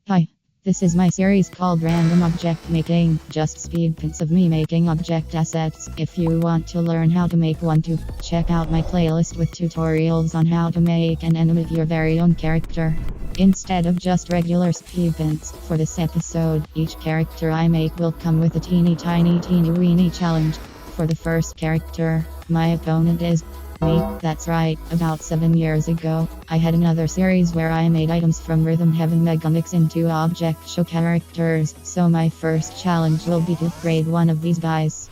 Hi, this is my series called Random Object Making, just speed prints of me making object assets. If you want to learn how to make one too, check out my playlist with tutorials on how to make and animate your very own character. Instead of just regular speed prints, for this episode, each character I make will come with a teeny weeny challenge. For the first character, my opponent is me. That's right, about 7 years ago, I had another series where I made items from Rhythm Heaven Mega Mix into object show characters, so my first challenge will be to upgrade one of these guys.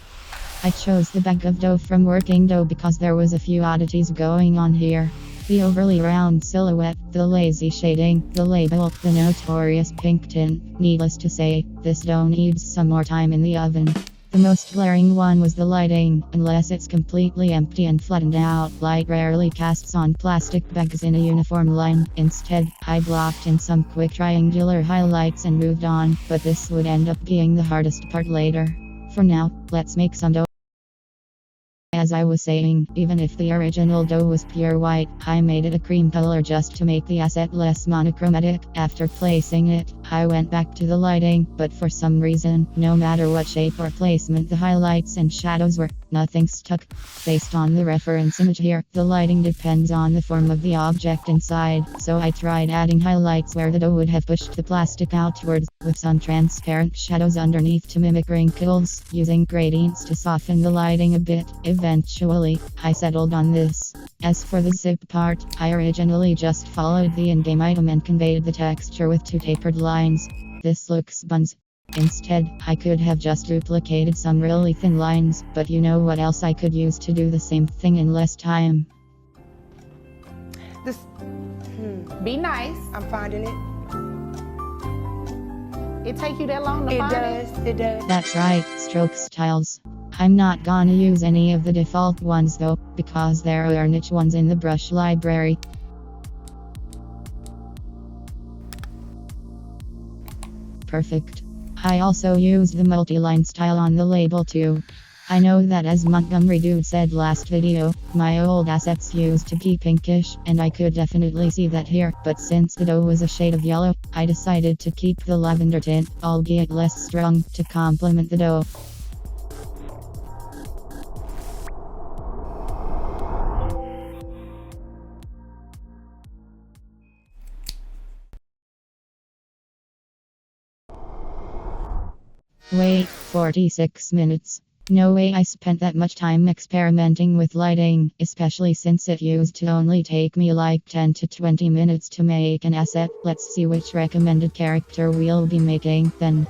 I chose the bag of dough from Working Dough because there was a few oddities going on here. The overly round silhouette, the lazy shading, the label, the notorious pink tint. Needless to say, this dough needs some more time in the oven. The most glaring one was the lighting. Unless it's completely empty and flattened out, light rarely casts on plastic bags in a uniform line. Instead, I blocked in some quick triangular highlights and moved on, but this would end up being the hardest part later. For now, let's make some dough. As I was saying, even if the original dough was pure white, I made it a cream color just to make the asset less monochromatic. After placing it, I went back to the lighting, but for some reason, no matter what shape or placement the highlights and shadows were, nothing stuck. Based on the reference image here, the lighting depends on the form of the object inside, so I tried adding highlights where the dough would have pushed the plastic outwards, with some transparent shadows underneath to mimic wrinkles, using gradients to soften the lighting a bit. Eventually, I settled on this. As for the zip part, I originally just followed the in-game item and conveyed the texture with two tapered lines. This looks buns. Instead, I could have just duplicated some really thin lines, but you know what else I could use to do the same thing in less time? Be nice. I'm finding it. It take you that long to find it? It does. That's right, stroke styles. I'm not gonna use any of the default ones though, because there are niche ones in the brush library. Perfect. I also used the multi-line style on the label too. I know that as Montgomery Dude said last video, my old assets used to be pinkish, and I could definitely see that here, but since the dough was a shade of yellow, I decided to keep the lavender tint, albeit less strong, to complement the dough. Wait, 46 minutes. No way I spent that much time experimenting with lighting, especially since it used to only take me like 10 to 20 minutes to make an asset. Let's see which recommended character we'll be making then.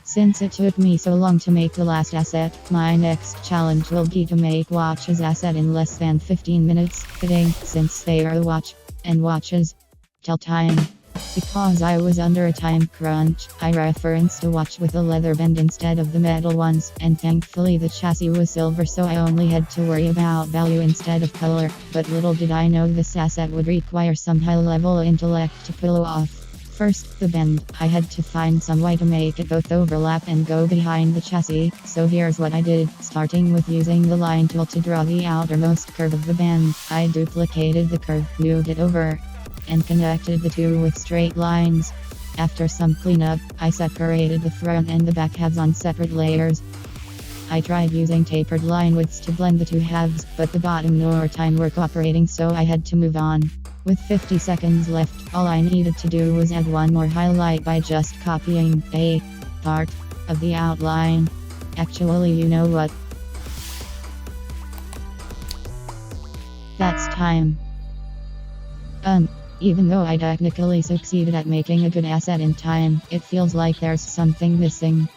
Since it took me so long to make the last asset, my next challenge will be to make Watch's asset in less than 15 minutes, fitting, since they are the watch and watches. Tell time. Because I was under a time crunch, I referenced a watch with a leather band instead of the metal ones, and thankfully the chassis was silver, so I only had to worry about value instead of color. But little did I know this asset would require some high-level intellect to pull off. First, the band. I had to find some way to make it both overlap and go behind the chassis, so here's what I did. Starting with using the line tool to draw the outermost curve of the band, I duplicated the curve, moved it over, and connected the two with straight lines. After some cleanup, I separated the front and the back halves on separate layers. I tried using tapered line widths to blend the two halves, but the bottom nor time were cooperating, so I had to move on. With 50 seconds left, all I needed to do was add one more highlight by just copying a part of the outline. Actually, you know what? That's time. Even though I technically succeeded at making a good asset in time, it feels like there's something missing.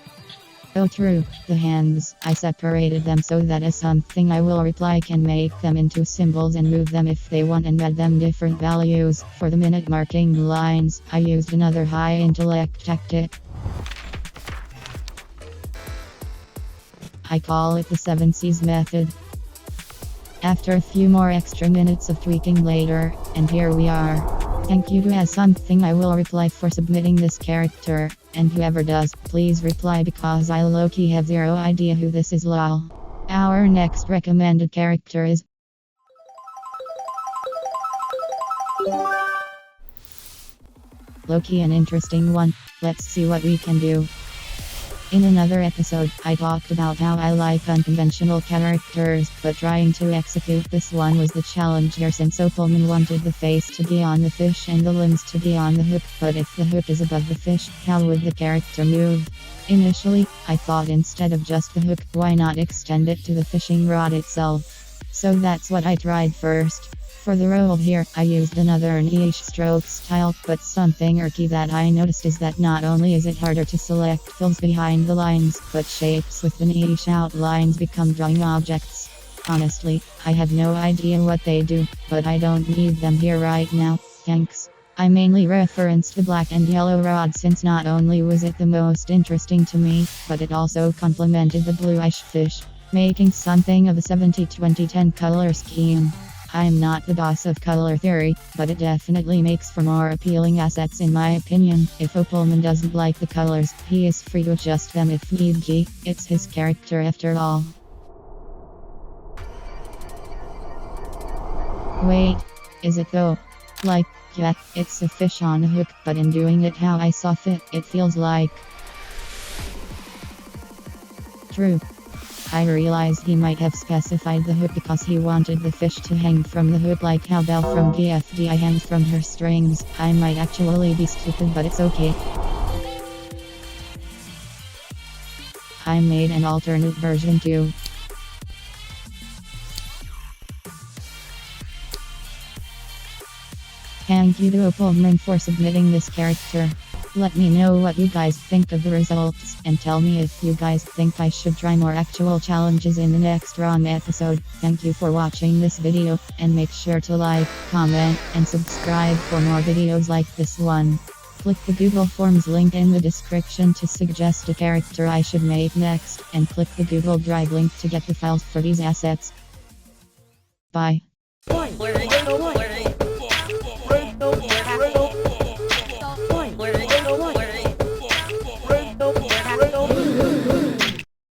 Oh true, the hands. I separated them so that as something I will reply can make them into symbols and move them if they want and add them different values. For the minute marking lines, I used another high intellect tactic. I call it the 7 C's method. After a few more extra minutes of tweaking later, and here we are. Thank you to As Something I will reply for submitting this character, and whoever does, please reply because I low-key have zero idea who this is lol. Our next recommended character is Low-key an interesting one. Let's see what we can do. In another episode, I talked about how I like unconventional characters, but trying to execute this one was the challenge here since Opalman wanted the face to be on the fish and the limbs to be on the hook, but if the hook is above the fish, how would the character move? Initially, I thought instead of just the hook, why not extend it to the fishing rod itself? So that's what I tried first. For the roll here, I used another niche stroke style, but something irky that I noticed is that not only is it harder to select fills behind the lines, but shapes with the niche outlines become drawing objects. Honestly, I have no idea what they do, but I don't need them here right now, thanks. I mainly referenced the black and yellow rod since not only was it the most interesting to me, but it also complemented the bluish fish, making something of a 70-20-10 color scheme. I'm not the boss of color theory, but it definitely makes for more appealing assets in my opinion. If Opalman doesn't like the colors, he is free to adjust them if need be. It's his character after all. Wait, is it though? Like, yeah, it's a fish on a hook, but in doing it how I saw fit, it feels like. True. I realized he might have specified the hook because he wanted the fish to hang from the hook like how Belle from BFDI hangs from her strings. I might actually be stupid, but it's okay. I made an alternate version too. Thank you to Opalman for submitting this character. Let me know what you guys think of the results, and tell me if you guys think I should try more actual challenges in the next REEEMIIXXXXX episode. Thank you for watching this video, and make sure to like, comment, and subscribe for more videos like this one. Click the Google Forms link in the description to suggest a character I should make next, and click the Google Drive link to get the files for these assets. Bye.